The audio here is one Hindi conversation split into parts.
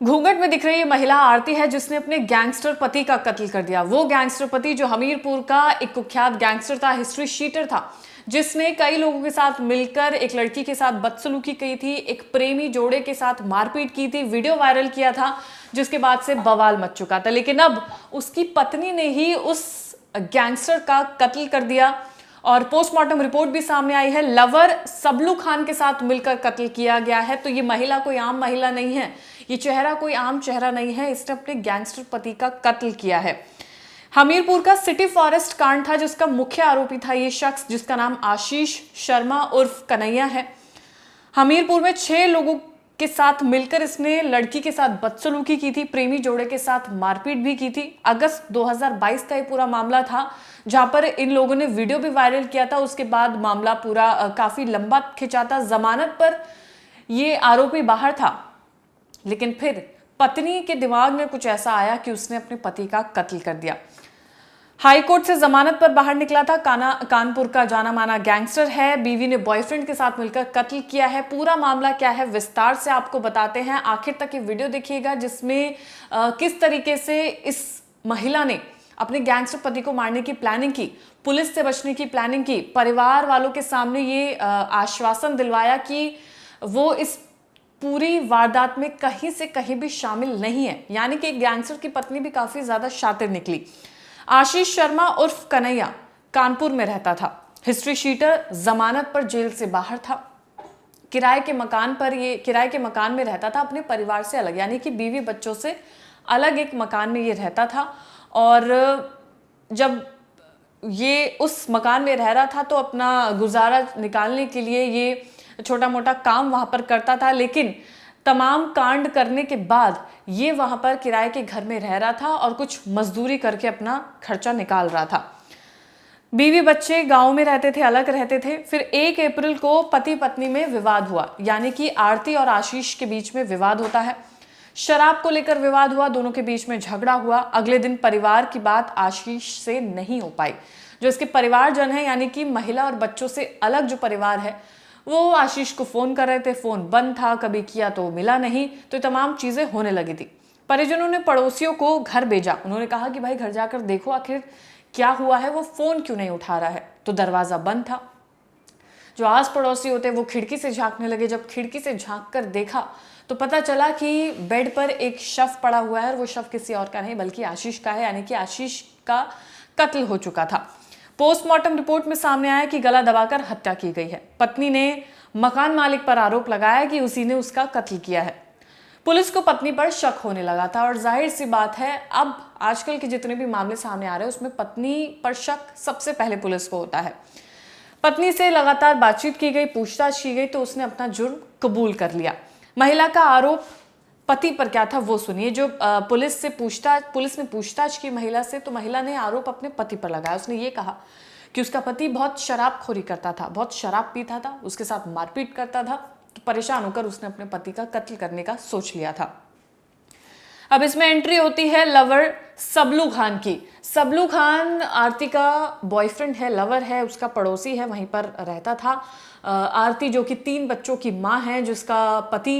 घूंघट में दिख रही ये महिला आरती है जिसने अपने गैंगस्टर पति का कत्ल कर दिया। वो गैंगस्टर पति जो हमीरपुर का एक कुख्यात गैंगस्टर था, हिस्ट्री शीटर था, जिसने कई लोगों के साथ मिलकर एक लड़की के साथ बदसलूकी की थी, एक प्रेमी जोड़े के साथ मारपीट की थी, वीडियो वायरल किया था, जिसके बाद से बवाल मच चुका था। लेकिन अब उसकी पत्नी ने ही उस गैंगस्टर का कत्ल कर दिया और पोस्टमार्टम रिपोर्ट भी सामने आई है। लवर सबलू खान के साथ मिलकर कत्ल किया गया है। तो ये महिला कोई आम महिला नहीं है, ये चेहरा कोई आम चेहरा नहीं है, इसने अपने गैंगस्टर पति का कत्ल किया है। हमीरपुर का सिटी फॉरेस्ट कांड था जिसका मुख्य आरोपी था ये शख्स, जिसका नाम आशीष शर्मा उर्फ कन्हैया है। हमीरपुर में 6 लोगों के साथ मिलकर इसने लड़की के साथ बदसलूकी की थी, प्रेमी जोड़े के साथ मारपीट भी की थी। अगस्त 2022 का ये पूरा मामला था, जहां पर इन लोगों ने वीडियो भी वायरल किया था। उसके बाद मामला पूरा काफी लंबा खिंचा था। जमानत पर ये आरोपी बाहर था, लेकिन फिर पत्नी के दिमाग में कुछ ऐसा आया कि उसने अपने पति का कत्ल कर दिया। हाई कोर्ट से जमानत पर बाहर निकला था। कानपुर का जाना माना गैंगस्टर है। बीवी ने बॉयफ्रेंड के साथ मिलकर कत्ल किया है। पूरा मामला क्या है विस्तार से आपको बताते हैं, आखिर तक ये वीडियो देखिएगा, जिसमें किस तरीके से इस महिला ने अपने गैंगस्टर पति को मारने की प्लानिंग की, पुलिस से बचने की प्लानिंग की, परिवार वालों के सामने ये आश्वासन दिलवाया कि वो इस पूरी वारदात में कहीं से कहीं भी शामिल नहीं है। यानी कि गैंगस्टर की पत्नी भी काफी ज्यादा शातिर निकली। आशीष शर्मा उर्फ कन्हैया कानपुर में रहता था, हिस्ट्री शीटर, जमानत पर जेल से बाहर था। किराए के मकान में रहता था, अपने परिवार से अलग, यानी कि बीवी बच्चों से अलग एक मकान में ये रहता था। और जब ये उस मकान में रह रहा था तो अपना गुजारा निकालने के लिए ये छोटा मोटा काम वहां पर करता था। लेकिन तमाम कांड करने के बाद ये वहां पर किराए के घर में रह रहा था और कुछ मजदूरी करके अपना खर्चा निकाल रहा था। बीवी बच्चे गांव में रहते थे, अलग रहते थे। फिर 1 अप्रैल को पति पत्नी में विवाद हुआ, यानी कि आरती और आशीष के बीच में विवाद होता है। शराब को लेकर विवाद हुआ, दोनों के बीच में झगड़ा हुआ। अगले दिन परिवार की बात आशीष से नहीं हो पाई। जो इसके परिवारजन है, यानी कि महिला और बच्चों से अलग जो परिवार है, वो आशीष को फोन कर रहे थे, फोन बंद था, कभी किया तो मिला नहीं। तो तमाम चीजें होने लगी थी। परिजनों ने पड़ोसियों को घर भेजा। उन्होंने कहा कि भाई घर जाकर देखो आखिर क्या हुआ है, वो फोन क्यों नहीं उठा रहा है। तो दरवाजा बंद था। जो आस पड़ोसी होते वो खिड़की से झांकने लगे। जब खिड़की से झांक कर देखा तो पता चला कि बेड पर एक शव पड़ा हुआ है और वो शव किसी और का नहीं बल्कि आशीष का है, यानी कि आशीष का कत्ल हो चुका था। पोस्टमार्टम रिपोर्ट में सामने आया कि गला दबाकर हत्या की गई है। पत्नी ने मकान मालिक पर आरोप लगाया कि उसी ने उसका कत्ल किया है। पुलिस को पत्नी पर शक होने लगा था और जाहिर सी बात है, अब आजकल के जितने भी मामले सामने आ रहे हैं उसमें पत्नी पर शक सबसे पहले पुलिस को होता है। पत्नी से लगातार बातचीत की गई, पूछताछ की गई तो उसने अपना जुर्म कबूल कर लिया। महिला का आरोप पति पर क्या था वो सुनिए। जो पुलिस ने पूछताछ की महिला से, तो महिला ने आरोप अपने पति पर लगाया। उसने ये कहा कि उसका पति बहुत शराबखोरी करता था, बहुत शराब पीता था, उसके साथ मारपीट करता था। तो परेशान होकर उसने अपने पति का कत्ल करने का सोच लिया था। अब इसमें एंट्री होती है लवर सबलू खान की। सबलू खान आरती का बॉयफ्रेंड है, लवर है, उसका पड़ोसी है, वहीं पर रहता था। आरती जो कि 3 बच्चों की माँ है, जिसका पति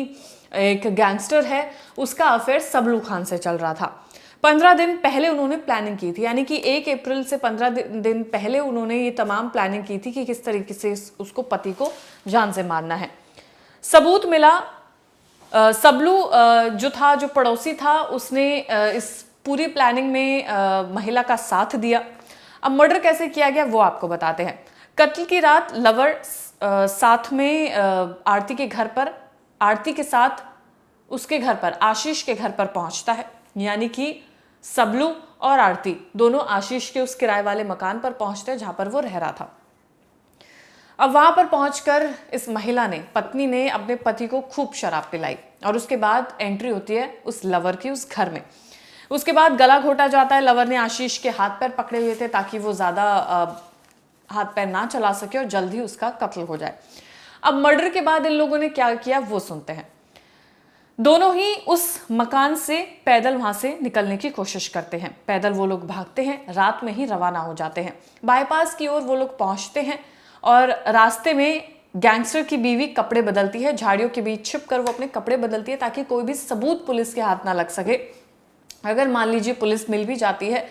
एक गैंगस्टर है, उसका अफेयर सबलू खान से चल रहा था। 15 दिन पहले उन्होंने प्लानिंग की थी, यानी कि 1 अप्रैल से 15 दिन पहले उन्होंने ये तमाम प्लानिंग की थी कि किस तरीके से उसको पति को जान से मारना है। सबूत मिला। सबलू जो पड़ोसी था, उसने इस पूरी प्लानिंग में महिला का साथ दिया। अब मर्डर कैसे किया गया वो आपको बताते हैं। कत्ल की रात लवर साथ में आरती के साथ उसके घर पर, आशीष के घर पर पहुंचता है। यानी कि सबलू और आरती दोनों आशीष के उस किराए वाले मकान पर पहुंचते हैं जहां पर वो रह रहा था। अब वहां पर पहुंचकर इस महिला ने, पत्नी ने अपने पति को खूब शराब पिलाई और उसके बाद एंट्री होती है उस लवर की उस घर में। उसके बाद गला घोटा जाता है। लवर ने आशीष के हाथ पैर पकड़े हुए थे ताकि वो ज्यादा हाथ पैर ना चला सके और जल्द ही उसका कत्ल हो जाए। अब मर्डर के बाद इन लोगों ने क्या किया वो सुनते हैं। दोनों ही उस मकान से पैदल वहां से निकलने की कोशिश करते हैं। पैदल वो लोग भागते हैं, रात में ही रवाना हो जाते हैं। बाईपास की ओर वो लोग पहुंचते हैं और रास्ते में गैंगस्टर की बीवी कपड़े बदलती है, झाड़ियों के बीच छिपकर वो अपने कपड़े बदलती है ताकि कोई भी सबूत पुलिस के हाथ ना लग सके। अगर मान लीजिए पुलिस मिल भी जाती है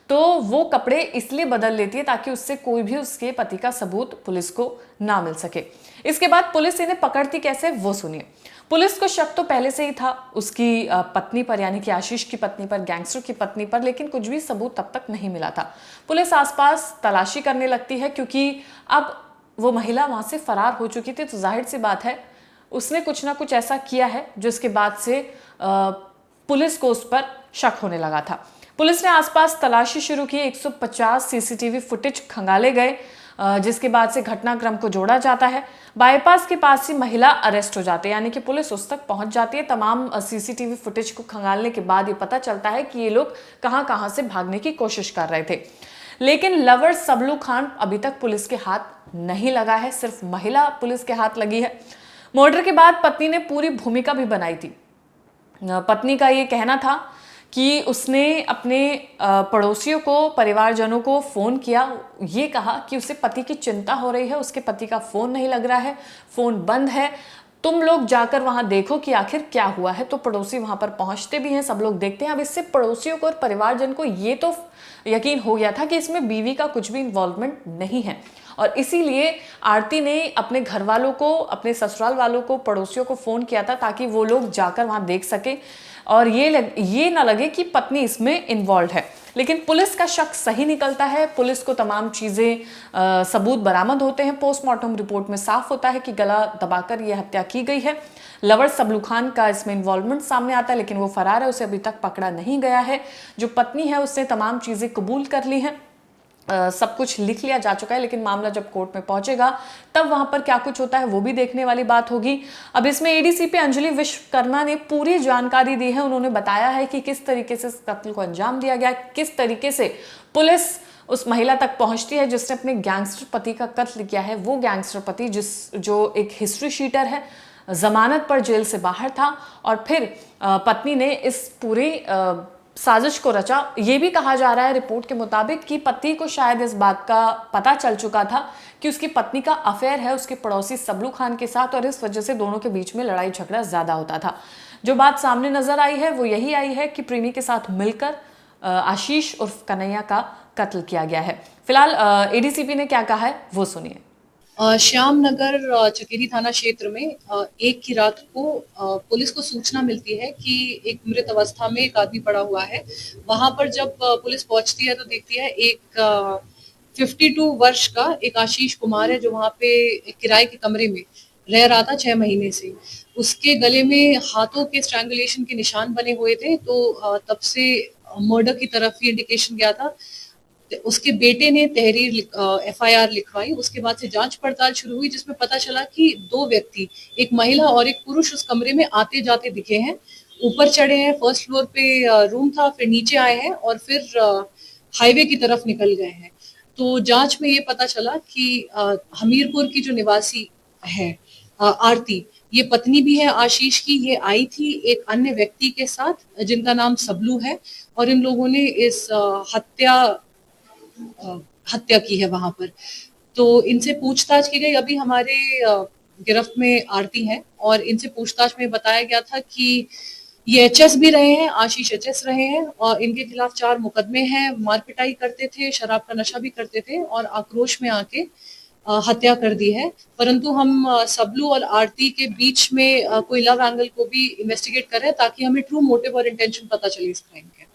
तो वो कपड़े इसलिए बदल लेती है ताकि उससे कोई भी उसके पति का सबूत पुलिस को ना मिल सके। इसके बाद पुलिस इन्हें पकड़ती कैसे, वो सुनिए। पुलिस को शक तो पहले से ही था उसकी पत्नी पर, यानी कि आशीष की पत्नी पर, गैंगस्टर की पत्नी पर, लेकिन कुछ भी सबूत तब तक नहीं मिला था। पुलिस आसपास तलाशी करने लगती है क्योंकि अब वो महिला वहां से फरार हो चुकी थी, तो जाहिर सी बात है उसने कुछ ना कुछ ऐसा किया है जिसके बाद से पुलिस को उस पर शक होने लगा था। पुलिस ने आसपास तलाशी शुरू की, 150 सीसीटीवी फुटेज खंगाले गए, जिसके बाद से घटनाक्रम को जोड़ा जाता है। बाईपास के पास ही महिला अरेस्ट हो जाती है, यानी कि पुलिस उस तक पहुंच जाती है। तमाम सीसीटीवी फुटेज को खंगालने के बाद ये पता चलता है कि ये लोग कहां से भागने की कोशिश कर रहे थे। लेकिन लवर सबलू खान अभी तक पुलिस के हाथ नहीं लगा है, सिर्फ महिला पुलिस के हाथ लगी है। मर्डर के बाद पत्नी ने पूरी भूमिका भी बनाई थी। पत्नी का ये कहना था कि उसने अपने पड़ोसियों को, परिवारजनों को फ़ोन किया, ये कहा कि उसे पति की चिंता हो रही है, उसके पति का फ़ोन नहीं लग रहा है, फ़ोन बंद है, तुम लोग जाकर वहां देखो कि आखिर क्या हुआ है। तो पड़ोसी वहां पर पहुंचते भी हैं, सब लोग देखते हैं। अब इससे पड़ोसियों को और परिवारजन को ये तो यकीन हो गया था कि इसमें बीवी का कुछ भी इन्वॉल्वमेंट नहीं है, और इसीलिए आरती ने अपने घर वालों को, अपने ससुराल वालों को, पड़ोसियों को फ़ोन किया था ताकि वो लोग जाकर वहां देख सके और ये ना लगे कि पत्नी इसमें इन्वॉल्व है। लेकिन पुलिस का शक सही निकलता है, पुलिस को तमाम चीज़ें, सबूत बरामद होते हैं। पोस्टमार्टम रिपोर्ट में साफ होता है कि गला दबाकर यह हत्या की गई है। लवर सबलू खान का इसमें इन्वॉल्वमेंट सामने आता है, लेकिन वो फरार है, उसे अभी तक पकड़ा नहीं गया है। जो पत्नी है उसने तमाम चीज़ें कबूल कर ली हैं, सब कुछ लिख लिया जा चुका है, लेकिन मामला जब कोर्ट में पहुंचेगा तब वहां पर क्या कुछ होता है वो भी देखने वाली बात होगी। अब इसमें एडीसीपी अंजलि विश्वकर्मा ने पूरी जानकारी दी है। उन्होंने बताया है कि किस तरीके से इस कत्ल को अंजाम दिया गया, किस तरीके से पुलिस उस महिला तक पहुंचती है जिसने अपने गैंगस्टर पति का कत्ल किया है। वो गैंगस्टर पति जो एक हिस्ट्री शीटर है, जमानत पर जेल से बाहर था, और फिर पत्नी ने इस पूरी साजिश को रचा। ये भी कहा जा रहा है रिपोर्ट के मुताबिक कि पति को शायद इस बात का पता चल चुका था कि उसकी पत्नी का अफेयर है उसके पड़ोसी सबलू खान के साथ, और इस वजह से दोनों के बीच में लड़ाई झगड़ा ज्यादा होता था। जो बात सामने नजर आई है वो यही आई है कि प्रेमी के साथ मिलकर आशीष उर्फ कन्हैया का कत्ल किया गया है। फिलहाल एडीसीपी ने क्या कहा है वो सुनिए। श्याम नगर चकेरी थाना क्षेत्र में एक की रात को पुलिस को सूचना मिलती है कि एक मृत अवस्था में एक आदमी पड़ा हुआ है। वहां पर जब पुलिस पहुंचती है तो देखती है एक 52 वर्ष का एक आशीष कुमार है, जो वहां पे किराए के कमरे में रह रहा था 6 महीने से। उसके गले में हाथों के स्ट्रैंगुलेशन के निशान बने हुए थे, तो तब से मर्डर की तरफ ही इंडिकेशन गया था। उसके बेटे ने तहरीर एफआईआर लिखवाई। उसके बाद से जांच पड़ताल शुरू हुई, जिसमें पता चला कि 2 व्यक्ति, एक महिला और एक पुरुष, उस कमरे में आते जाते दिखे हैं। ऊपर चढ़े हैं, फर्स्ट फ्लोर पे रूम था, फिर नीचे आए हैं और फिर हाईवे की तरफ निकल गए हैं। तो जांच में ये पता चला कि हमीरपुर की जो निवासी है आरती, ये पत्नी भी है आशीष की। ये आई थी एक अन्य व्यक्ति के साथ जिनका नाम सबलू है, और इन लोगों ने इस हत्या की है वहां पर। तो इनसे पूछताछ की गई। अभी हमारे गिरफ्त में आरती हैं, और इनसे पूछताछ में बताया गया था कि ये एचएस भी रहे हैं, आशीष एचएस रहे हैं, और इनके खिलाफ 4 मुकदमे हैं। मारपिटाई करते थे, शराब का नशा भी करते थे, और आक्रोश में आके हत्या कर दी है। परंतु हम सबलू और आरती के बीच में कोई लव एंगल को भी इन्वेस्टिगेट कर रहे हैं ताकि हमें ट्रू मोटिव और इंटेंशन पता चले इस क्राइम के।